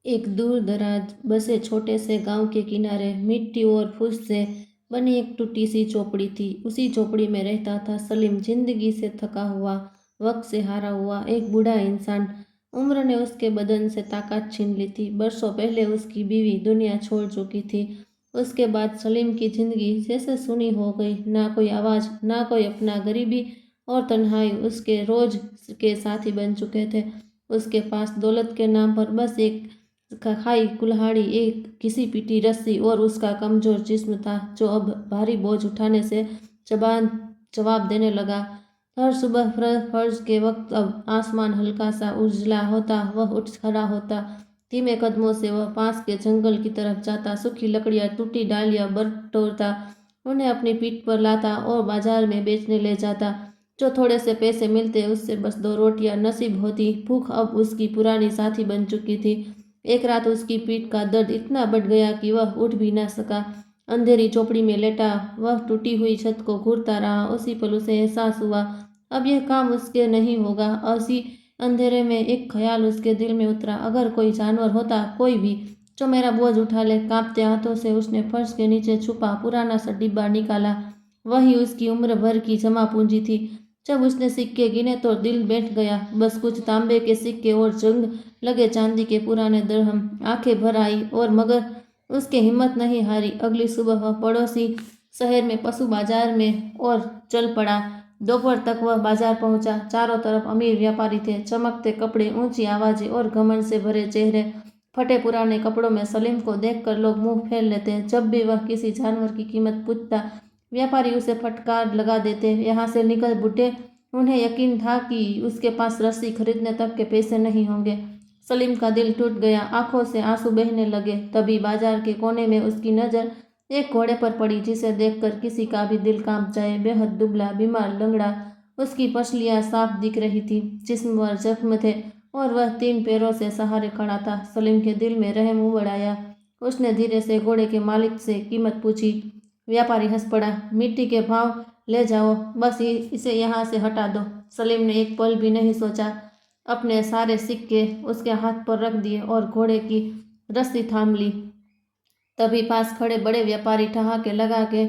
एक दूर दराज बसे छोटे से गांव के किनारे मिट्टी और फूस से बनी एक टूटी सी चौपड़ी थी। उसी चौपड़ी में रहता था सलीम, जिंदगी से थका हुआ, वक्त से हारा हुआ एक बूढ़ा इंसान। उम्र ने उसके बदन से ताकत छीन ली थी। बरसों पहले उसकी बीवी दुनिया छोड़ चुकी थी। उसके बाद सलीम की जिंदगी जैसे सुनी हो गई। ना कोई आवाज, ना कोई अपना। गरीबी और तन्हाई उसके रोज के साथी बन चुके थे। उसके पास दौलत के नाम पर बस एक खाई कुल्हाड़ी, एक घिसी पीटी रस्सी और उसका कमजोर जिस्म था, जो अब भारी बोझ उठाने से जबान जवाब देने लगा। हर सुबह फर्ज के वक्त अब आसमान हल्का सा उजला होता, वह उठ खड़ा होता। धीमे कदमों से वह पास के जंगल की तरफ जाता, सूखी लकड़ियां, टूटी डालियां बटोरता, उन्हें अपनी पीठ पर लाता और बाजार में बेचने ले जाता। जो थोड़े से पैसे मिलते उससे बस दो रोटियां नसीब होती। भूख अब उसकी पुरानी साथी बन चुकी थी। एक रात उसकी पीठ का दर्द इतना बढ़ गया कि वह उठ भी ना सका। अंधेरी चौपड़ी में लेटा वह टूटी हुई छत को घूरता रहा। उसी पल उसे एहसास हुआ, अब यह काम उसके नहीं होगा। उसी अंधेरे में एक ख्याल उसके दिल में उतरा, अगर कोई जानवर होता, कोई भी, जो मेरा बोझ उठा ले। कांपते हाथों से उसने फर्श के नीचे छुपा पुराना सा डिब्बा निकाला। वही उसकी उम्र भर की जमा पूंजी थी। जब उसने सिक्के गिने तो दिल बैठ गया। बस कुछ तांबे के सिक्के और जंग लगे चांदी के पुराने दरहम। आंखें भर आई और मगर उसकी हिम्मत नहीं हारी। अगली सुबह वह पड़ोसी शहर में पशु बाजार में और चल पड़ा। दोपहर तक वह बाजार पहुंचा। चारों तरफ अमीर व्यापारी थे, चमकते कपड़े, ऊंची आवाजें और घमंड से भरे चेहरे। फटे पुराने कपड़ों में सलीम को देखकर लोग मुंह फेर लेते। जब भी वह किसी जानवर की कीमत पूछता, व्यापारी उसे फटकार लगा देते, यहाँ से निकल बूढ़े। उन्हें यकीन था कि उसके पास रस्सी खरीदने तक के पैसे नहीं होंगे। सलीम का दिल टूट गया, आंखों से आंसू बहने लगे। तभी बाजार के कोने में उसकी नजर एक घोड़े पर पड़ी, जिसे देखकर किसी का भी दिल कांप जाए। बेहद दुबला, बीमार, लंगड़ा, उसकी पसलियां साफ दिख रही थी, जिस्म पर जख्म थे और वह 3 पैरों से सहारे खड़ा था। सलीम के दिल में रहम उमड़ आया। उसने धीरे से घोड़े के मालिक से कीमत पूछी। व्यापारी हंस पड़ा, मिट्टी के भाव ले जाओ, बस इसे यहाँ से हटा दो। सलीम ने एक पल भी नहीं सोचा, अपने सारे सिक्के उसके हाथ पर रख दिए और घोड़े की रस्सी थाम ली। तभी पास खड़े बड़े व्यापारी ठहाके लगा के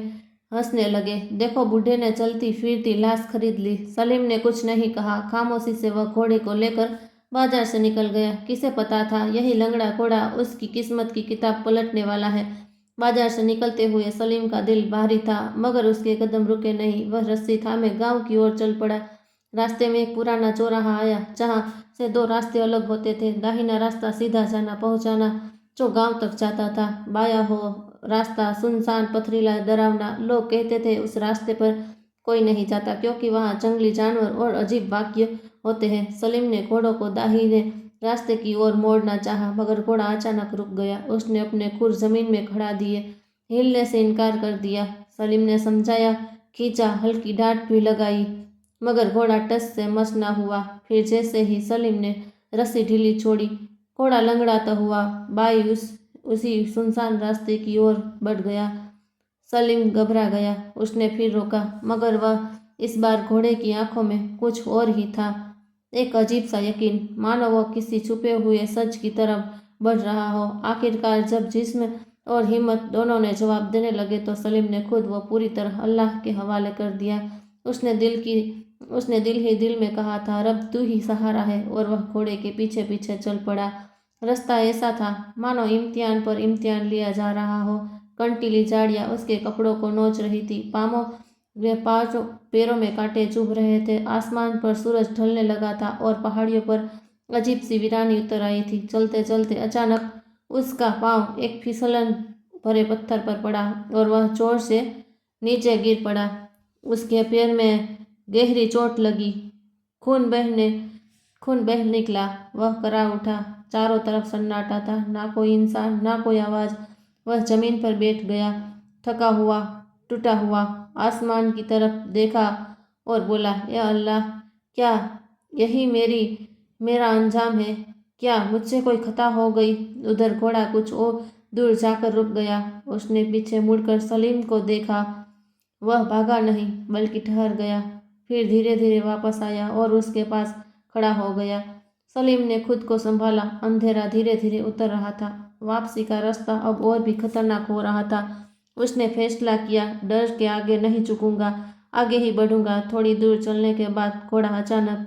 हंसने लगे। देखो, बूढ़े ने चलती फिरती लाश खरीद ली। सलीम ने कुछ नहीं कहा। खामोशी से वह घोड़े को लेकर बाजार से निकल गया। किसे पता था यही लंगड़ा घोड़ा उसकी किस्मत की किताब पलटने वाला है। बाजार से निकलते हुए सलीम का दिल भारी था, मगर उसके कदम रुके नहीं। वह रस्सी थामे गांव की ओर चल पड़ा। रास्ते में एक पुराना चौराहा आया, जहां से 2 रास्ते अलग होते थे। दाहिना रास्ता सीधा जाना पहुंचाना, जो गांव तक जाता था। बाया हो रास्ता सुनसान, पथरीला, डरावना। लोग कहते थे उस रास्ते पर कोई नहीं जाता, क्योंकि वहां जंगली जानवर और अजीब वाक्य होते हैं। सलीम ने घोड़ों को दाहिने रास्ते की ओर मोड़ना चाहा, मगर घोड़ा अचानक रुक गया। उसने अपने खुर जमीन में खड़ा दिए, हिलने से इनकार कर दिया। सलीम ने समझाया, खींचा, हल्की डांट भी लगाई, मगर घोड़ा टस से मस न हुआ। फिर जैसे ही सलीम ने रस्सी ढीली छोड़ी, घोड़ा लंगड़ाता हुआ बाई उसी सुनसान रास्ते की ओर बढ़ गया। सलीम घबरा गया। उसने फिर रोका, मगर वह इस बार घोड़े की आंखों में कुछ और ही था, एक अजीब सा यकीन, मानो वो किसी छुपे हुए सच की तरफ बढ़ रहा हो। आखिरकार जब जिस्म और हिम्मत दोनों ने जवाब देने लगे, तो सलीम ने खुद वो पूरी तरह अल्लाह के हवाले कर दिया। उसने दिल ही दिल में कहा था, रब तू ही सहारा है, और वह घोड़े के पीछे पीछे चल पड़ा। रास्ता ऐसा था मानो इम्तिहान पर इम्तिहान लिया जा रहा हो। कंटीली झाड़ियां उसके कपड़ों को नोच रही थी, पांचों पैरों में कांटे चुभ रहे थे। आसमान पर सूरज ढलने लगा था और पहाड़ियों पर अजीब सी वीरानी उतर आई थी। चलते चलते अचानक उसका पांव एक फिसलन भरे पत्थर पर पड़ा और वह जोर से नीचे गिर पड़ा। उसके पैर में गहरी चोट लगी। खून बह निकला। वह करा उठा। चारों तरफ सन्नाटा था, ना कोई इंसान, ना कोई आवाज। वह जमीन पर बैठ गया, थका हुआ, टूटा हुआ। आसमान की तरफ देखा और बोला, या अल्लाह, क्या यही मेरा अंजाम है? क्या मुझसे कोई खता हो गई? उधर घोड़ा कुछ और दूर जाकर रुक गया। उसने पीछे मुड़कर सलीम को देखा। वह भागा नहीं, बल्कि ठहर गया, फिर धीरे धीरे वापस आया और उसके पास खड़ा हो गया। सलीम ने खुद को संभाला। अंधेरा धीरे धीरे उतर रहा था। वापसी का रास्ता अब और भी खतरनाक हो रहा था। उसने फैसला किया, डर के आगे नहीं झुकूंगा, आगे ही बढ़ूंगा। थोड़ी दूर चलने के बाद घोड़ा अचानक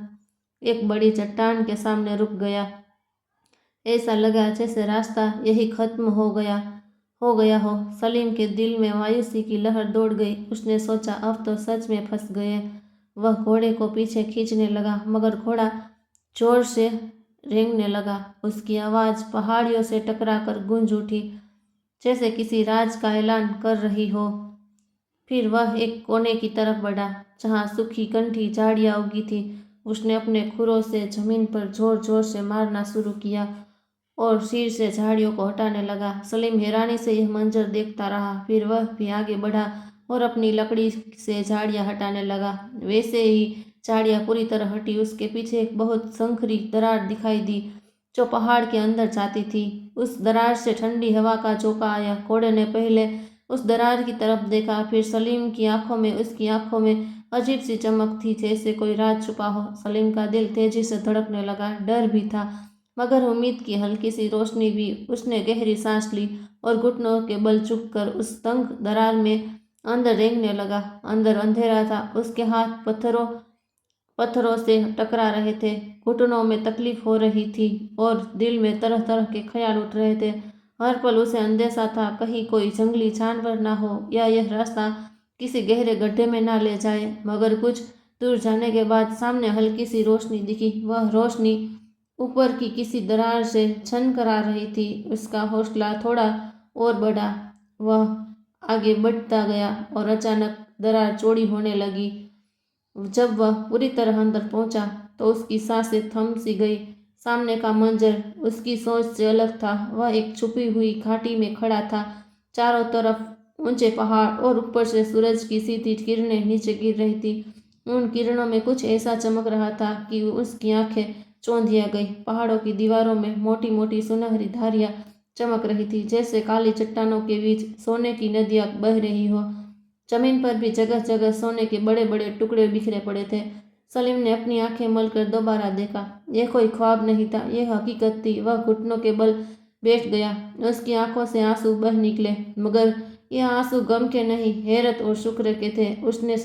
एक बड़ी चट्टान के सामने रुक गया। ऐसा लगा जैसे रास्ता यही खत्म हो गया हो। सलीम के दिल में मायूसी की लहर दौड़ गई। उसने सोचा, अब तो सच में फंस गए। वह घोड़े को पीछे खींचने लगा, मगर घोड़ा जोर से रेंगने लगा। उसकी आवाज़ पहाड़ियों से टकराकर गूंज उठी, जैसे किसी राज का ऐलान कर रही हो। फिर वह एक कोने की तरफ बढ़ा, जहाँ सूखी कंठी झाड़ियाँ उगी थी। उसने अपने खुरों से जमीन पर जोर जोर से मारना शुरू किया और सिर से झाड़ियों को हटाने लगा। सलीम हैरानी से यह मंजर देखता रहा। फिर वह भी आगे बढ़ा और अपनी लकड़ी से झाड़ियाँ हटाने लगा। वैसे ही झाड़ियाँ पूरी तरह हटी। उसके पीछे एक बहुत संकरी दरार दिखाई दी, जो पहाड़ के अंदर जाती थी। उस दरार से ठंडी हवा का झोंका आया। घोड़े ने पहले उस दरार की तरफ देखा, फिर सलीम की आंखों में। उसकी आंखों में अजीब सी चमक थी, जैसे कोई राज छुपा हो। सलीम का दिल तेजी से धड़कने लगा। डर भी था, मगर उम्मीद की हल्की सी रोशनी भी। उसने गहरी सांस ली और घुटनों के बल झुककर उस तंग दरार में अंदर रेंगने लगा। अंदर अंधेरा था। उसके हाथ पत्थरों से टकरा रहे थे। घुटनों में तकलीफ हो रही थी और दिल में तरह तरह के ख्याल उठ रहे थे। हर पल उसे अंदेशा था, कहीं कोई जंगली जानवर ना हो, या यह रास्ता किसी गहरे गड्ढे में ना ले जाए। मगर कुछ दूर जाने के बाद सामने हल्की सी रोशनी दिखी। वह रोशनी ऊपर की किसी दरार से छनकरा रही थी। उसका हौसला थोड़ा और बढ़ा। वह आगे बढ़ता गया और अचानक दरार चौड़ी होने लगी। जब वह पूरी तरह अंदर पहुंचा तो उसकी सांसें थम सी गई। सामने का मंजर उसकी सोच से अलग था। वह एक छुपी हुई घाटी में खड़ा था। चारों तरफ ऊंचे पहाड़ और ऊपर से सूरज की सीधी किरणें नीचे गिर रही थी। उन किरणों में कुछ ऐसा चमक रहा था कि उसकी आंखें चौंधिया गई। पहाड़ों की दीवारों में मोटी मोटी सुनहरी धारियां चमक रही थी, जैसे काली चट्टानों के बीच सोने की नदियां बह रही हो। जमीन पर भी जगह जगह सोने के बड़े बड़े टुकड़े बिखरे पड़े थे। सलीम ने अपनी आंखें मलकर दोबारा देखा। यह कोई ख्वाब नहीं था, यह हकीकत थी। वह घुटनों के बल बैठ गया। उसकी आंखों से आंसू बह निकले, मगर यह आंसू गम के नहीं, हैरत और शुक्र के थे। उसने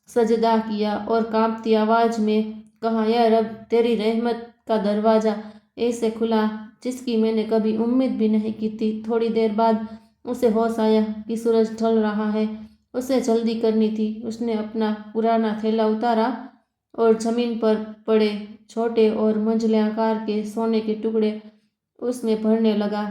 सजदा किया और कांपती आवाज में कहा, या रब, तेरी रहमत का दरवाजा ऐसे खुला जिसकी मैंने कभी उम्मीद भी नहीं की थी। थोड़ी देर बाद उसे होश आया कि सूरज ढल रहा है। उसे जल्दी करनी थी। उसने अपना पुराना थैला उतारा और जमीन पर पड़े छोटे और मंझले आकार के सोने के टुकड़े उसमें भरने लगा।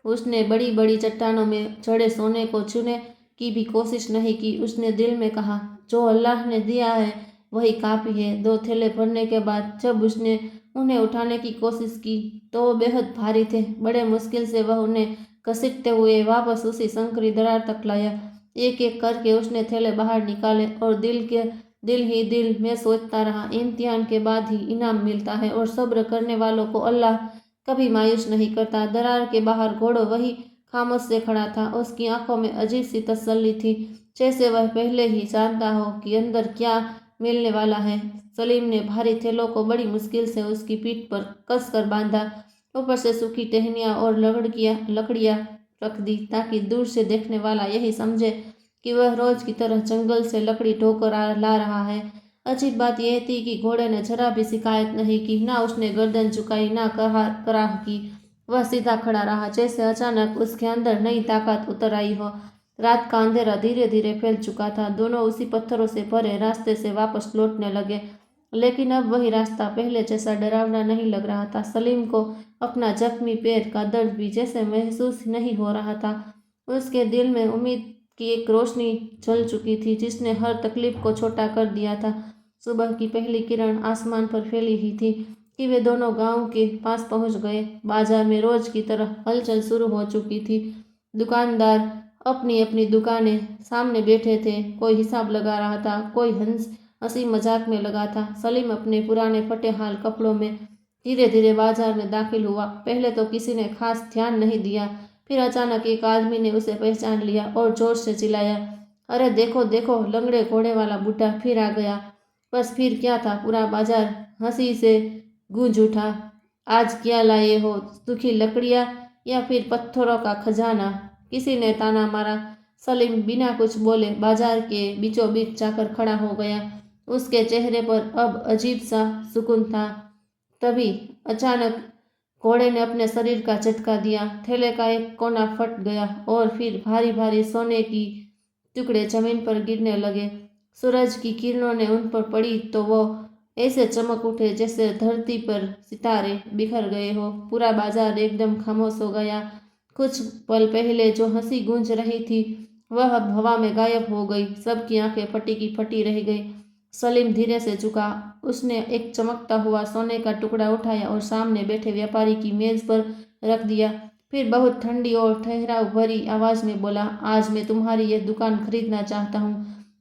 उसने बड़ी बड़ी चट्टानों में चढ़े सोने को छूने की भी कोशिश नहीं की। उसने दिल में कहा, जो अल्लाह ने दिया है वही काफ़ी है। 2 थैले भरने के बाद जब उसने उन्हें उठाने की कोशिश की तो वो बेहद भारी थे। बड़े मुश्किल से वह उन्हें घसीटते हुए वापस उसी संकरी दरार तक लाया। एक एक करके उसने थैले बाहर निकाले और दिल में सोचता रहा, इम्तिहान के बाद ही इनाम मिलता है और सब्र करने वालों को अल्लाह कभी मायूस नहीं करता। दरार के बाहर घोड़ो वही खामोश से खड़ा था। उसकी आंखों में अजीब सी तसल्ली थी, जैसे वह पहले ही जानता हो कि अंदर क्या मिलने वाला है। सलीम ने भारी थैलों को बड़ी मुश्किल से उसकी पीठ पर कसकर बांधा। ऊपर से सूखी टहनियाँ और लकड़ियाँ रख दी, ताकि दूर से देखने वाला यही समझे कि वह रोज की तरह जंगल से लकड़ी ढोकर ला रहा है। अजीब बात यह थी कि घोड़े ने जरा भी शिकायत नहीं की, ना उसने गर्दन झुकाई, ना कराह की। वह सीधा खड़ा रहा, जैसे अचानक उसके अंदर नई ताकत उतर आई हो। रात का अंधेरा धीरे धीरे फैल चुका था। दोनों उसी पत्थरों से भरे रास्ते से वापस लौटने लगे, लेकिन अब वही रास्ता पहले जैसा डरावना नहीं लग रहा था। सलीम को अपना जख्मी पैर का दर्द भी जैसे महसूस नहीं हो रहा था। उसके दिल में उम्मीद की एक रोशनी जल चुकी थी, जिसने हर तकलीफ को छोटा कर दिया था। सुबह की पहली किरण आसमान पर फैली ही थी कि वे दोनों गांव के पास पहुंच गए। बाजार में रोज की तरह हलचल शुरू हो चुकी थी। दुकानदार अपनी अपनी दुकानें सामने बैठे थे। कोई हिसाब लगा रहा था, कोई हंसी मजाक में लगा था। सलीम अपने पुराने फटे हाल कपड़ों में धीरे धीरे बाजार में दाखिल हुआ। पहले तो किसी ने खास ध्यान नहीं दिया, फिर अचानक एक आदमी ने उसे पहचान लिया और जोर से चिल्लाया, अरे देखो देखो, लंगड़े घोड़े वाला बूढ़ा फिर आ गया। बस फिर क्या था, पूरा बाजार हंसी से गूंज उठा। आज क्या लाए हो, सूखी लकड़ियाँ या फिर पत्थरों का खजाना? किसी ने ताना मारा। सलीम बिना कुछ बोले बाजार के बीचों बीच जाकर खड़ा हो गया। उसके चेहरे पर अब अजीब सा सुकून था। तभी अचानक घोड़े ने अपने शरीर का झटका दिया। थैले का एक कोना फट गया और फिर भारी भारी सोने की टुकड़े जमीन पर गिरने लगे। सूरज की किरणों ने उन पर पड़ी तो वो ऐसे चमक उठे जैसे धरती पर सितारे बिखर गए हो। पूरा बाजार एकदम खामोश हो गया। कुछ पल पहले जो हंसी गूंज रही थी वह अब हवा में गायब हो गई। सबकी आंखें फटी की फटी रह गई। सलीम धीरे से झुका। उसने एक चमकता हुआ सोने का टुकड़ा उठाया और सामने बैठे व्यापारी की मेज पर रख दिया। फिर बहुत ठंडी और ठहराव भरी आवाज में बोला, आज मैं तुम्हारी यह दुकान खरीदना चाहता हूँ,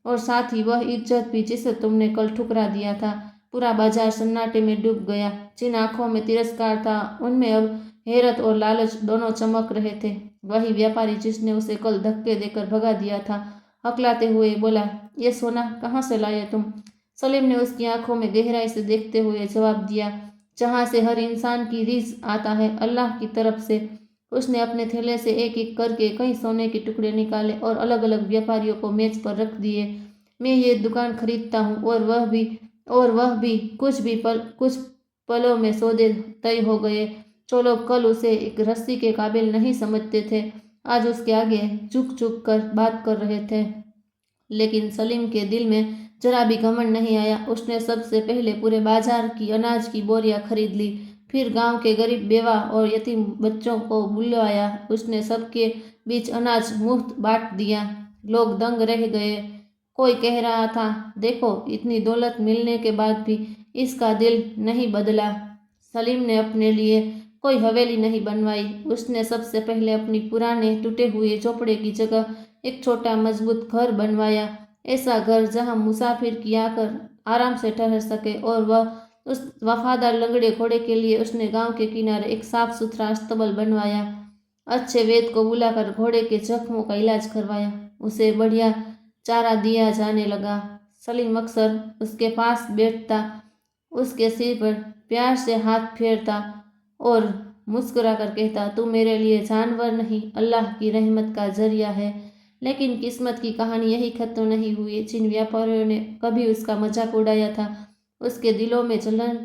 और साथ ही वह इज्जत भी जिसे तुमने कल ठुकरा दिया था। पूरा बाजार सन्नाटे में डूब गया। जिन आंखों में तिरस्कार था उनमें अब हैरत और लालच दोनों चमक रहे थे। वही व्यापारी जिसने उसे कल धक्के देकर भगा दिया था हकलाते हुए बोला, ये सोना कहाँ से लाए तुम? सलीम ने उसकी आंखों में गहराई से देखते हुए जवाब दिया, जहाँ से हर इंसान की रीस आता है, अल्लाह की तरफ से। उसने अपने थैले से एक एक करके कई सोने के टुकड़े निकाले और अलग अलग व्यापारियों को मेज पर रख दिए। मैं ये दुकान खरीदता हूँ और वह भी कुछ पलों में सौदे तय हो गए। जो लोग कल उसे एक रस्सी के काबिल नहीं समझते थे आज उसके आगे झुक झुक कर बात कर रहे थे। लेकिन सलीम के दिल में जरा भी घमंड नहीं आया। उसने सबसे पहले पूरे बाजार की अनाज की बोरियां खरीद ली। फिर गांव के गरीब बेवा और यतीम बच्चों को बुलवाया। उसने सबके बीच अनाज मुफ्त बांट दिया। लोग दंग रह गए। कोई कह रहा था, देखो इतनी दौलत मिलने के बाद भी इसका दिल नहीं बदला। सलीम ने अपने लिए कोई हवेली नहीं बनवाई। उसने सबसे पहले अपनी पुराने टूटे हुए झोपड़े की जगह एक छोटा मजबूत घर बनवाया। ऐसा घर जहां मुसाफिर की आकर आराम से ठहर सके। और वह उस वफादार लंगड़े घोड़े के लिए उसने गांव के किनारे एक साफ सुथरा अस्तबल बनवाया। अच्छे वैद्य को बुलाकर घोड़े के जख्मों का इलाज करवाया। उसे बढ़िया चारा दिया जाने लगा। सलीम अक्सर उसके पास बैठता, उसके सिर पर प्यार से हाथ फेरता और मुस्कुरा कर कहता, तू मेरे लिए जानवर नहीं अल्लाह की रहमत का जरिया है। लेकिन किस्मत की कहानी यही खत्म नहीं हुई। जिन व्यापारियों ने कभी उसका मजाक उड़ाया था उसके दिलों में जलन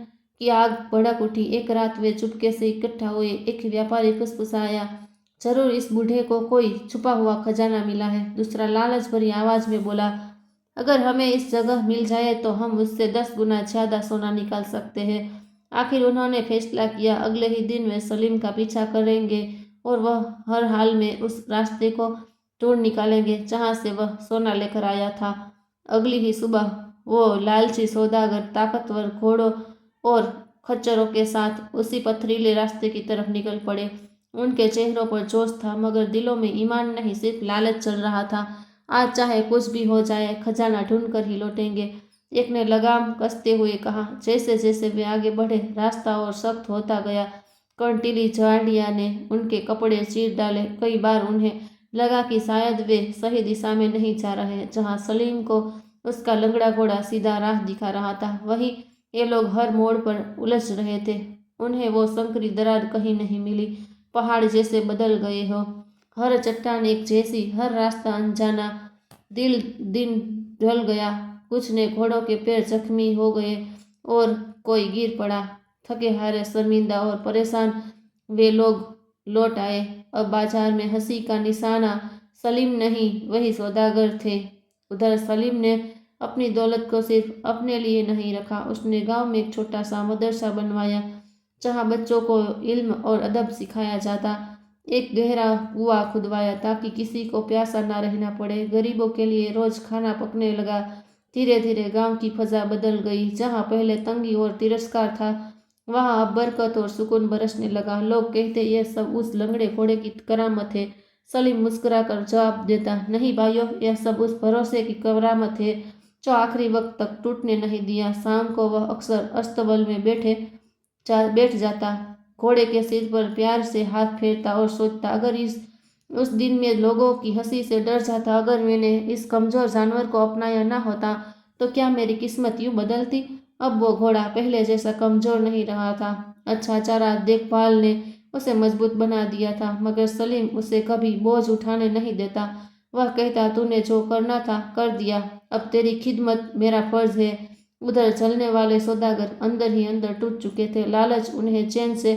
की आग भड़क उठी। एक रात वे चुपके से इकट्ठा हुए। एक व्यापारी फुसफुसाया, जरूर इस बूढ़े को कोई छुपा हुआ खजाना मिला है। दूसरा लालच भरी आवाज में बोला, अगर हमें इस जगह मिल जाए तो हम उससे 10 गुना ज्यादा सोना निकाल सकते हैं। आखिर उन्होंने फैसला किया। अगले ही दिन वे सलीम का पीछा करेंगे और वह हर हाल में उस रास्ते को ढूंढ निकालेंगे जहां से वह सोना लेकर आया था। अगली ही सुबह वो लालची सौदागर ताकतवर घोड़ों और खच्चरों के साथ उसी पथरीले रास्ते की तरफ निकल पड़े। उनके चेहरों पर जोश था मगर दिलों में ईमान नहीं, सिर्फ लालच चल रहा था। आज चाहे कुछ भी हो जाए खजाना ढूंढ कर ही लौटेंगे। एक ने लगाम कसते हुए कहा। जैसे जैसे वे आगे बढ़े रास्ता और सख्त होता गया। कंटीली झाड़ियां ने उनके कपड़े चीर डाले। कई बार उन्हें लगा कि शायद वे सही दिशा में नहीं जा रहे। जहां सलीम को उसका लंगड़ा घोड़ा सीधा राह दिखा रहा था वहीं ये लोग हर मोड़ पर उलझ रहे थे। उन्हें वो संकरी दरार कहीं नहीं मिली। पहाड़ जैसे बदल गए हो, हर चट्टान एक जैसी, हर रास्ता अनजाना। दिल दिन ढल गया। कुछ ने घोड़ों के पैर जख्मी हो गए और कोई गिर पड़ा। थके हारे शर्मिंदा और परेशान वे लोग लौट आए। अब बाजार में हंसी का निशाना सलीम नहीं वही सौदागर थे। उधर सलीम ने अपनी दौलत को सिर्फ अपने लिए नहीं रखा। उसने गांव में एक छोटा सा मदरसा बनवाया जहां बच्चों को इल्म और अदब सिखाया जाता। एक गहरा कुआं खुदवाया ताकि किसी को प्यासा ना रहना पड़े। गरीबों के लिए रोज खाना पकने लगा। धीरे धीरे गांव की फजा बदल गई। जहां पहले तंगी और तिरस्कार था वहां अब बरकत और सुकून बरसने लगा। लोग कहते यह सब उस लंगड़े घोड़े की करामत है। सलीम मुस्कुराकर जवाब देता, नहीं भाइयों, यह सब उस भरोसे की करामत है जो आखिरी वक्त तक टूटने नहीं दिया। शाम को वह अक्सर अस्तबल में बैठ जाता, घोड़े के सिर पर प्यार से हाथ फेरता और सोचता, अगर उस दिन में लोगों की हंसी से डर जाता, अगर मैंने इस कमजोर जानवर को अपनाया ना होता तो क्या मेरी किस्मत यूं बदलती। अब वो घोड़ा पहले जैसा कमजोर नहीं रहा था। अच्छा चारा देखभाल ने उसे मजबूत बना दिया था, मगर सलीम उसे कभी बोझ उठाने नहीं देता। वह कहता, तूने जो करना था कर दिया, अब तेरी खिदमत मेरा फर्ज है। उधर चलने वाले सौदागर अंदर ही अंदर टूट चुके थे। लालच उन्हें चैन से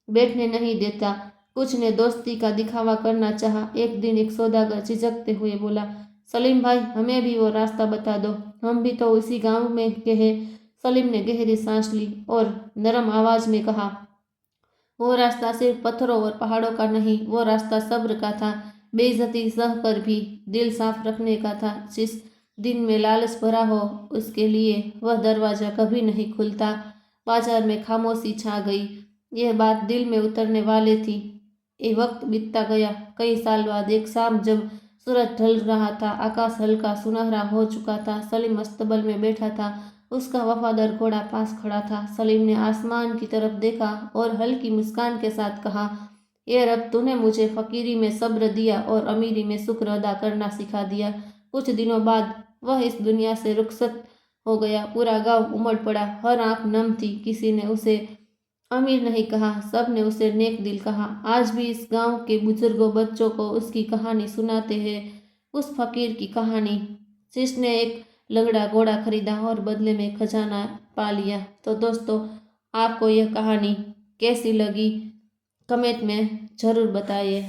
बैठने नहीं देता। कुछ ने दोस्ती का दिखावा करना चाहा। एक दिन एक सौदागर झिझकते हुए बोला, सलीम भाई, हमें भी वो रास्ता बता दो, हम भी तो इसी गांव में के हैं। सलीम ने गहरी सांस ली और नरम आवाज में कहा, वो रास्ता सिर्फ पत्थरों और पहाड़ों का नहीं, वो रास्ता सब्र का था, बेइज्जती सह कर भी दिल साफ रखने का था। जिस दिन में लालच भरा हो उसके लिए वह दरवाजा कभी नहीं खुलता। बाजार में खामोशी छा गई। यह बात दिल में उतरने वाली थी। ये वक्त बीतता गया। कई साल बाद एक शाम जब सूरज ढल रहा था, आकाश हल्का सुनहरा हो चुका था, सलीम अस्तबल में बैठा था। उसका वफादार घोड़ा पास खड़ा था। सलीम ने आसमान की तरफ देखा और हल्की मुस्कान के साथ कहा, ये रब, तूने मुझे फकीरी में सब्र दिया और अमीरी में शुक्र अदा करना सिखा दिया। कुछ दिनों बाद वह इस दुनिया से रुखसत हो गया। पूरा गांव उमड़ पड़ा, हर आंख नम थी। किसी ने उसे अमीर नहीं कहा, सब ने उसे नेक दिल कहा। आज भी इस गांव के बुजुर्गों बच्चों को उसकी कहानी सुनाते हैं, उस फकीर की कहानी जिसने एक लंगड़ा घोड़ा खरीदा और बदले में खजाना पा लिया। तो दोस्तों, आपको यह कहानी कैसी लगी कमेंट में ज़रूर बताइए।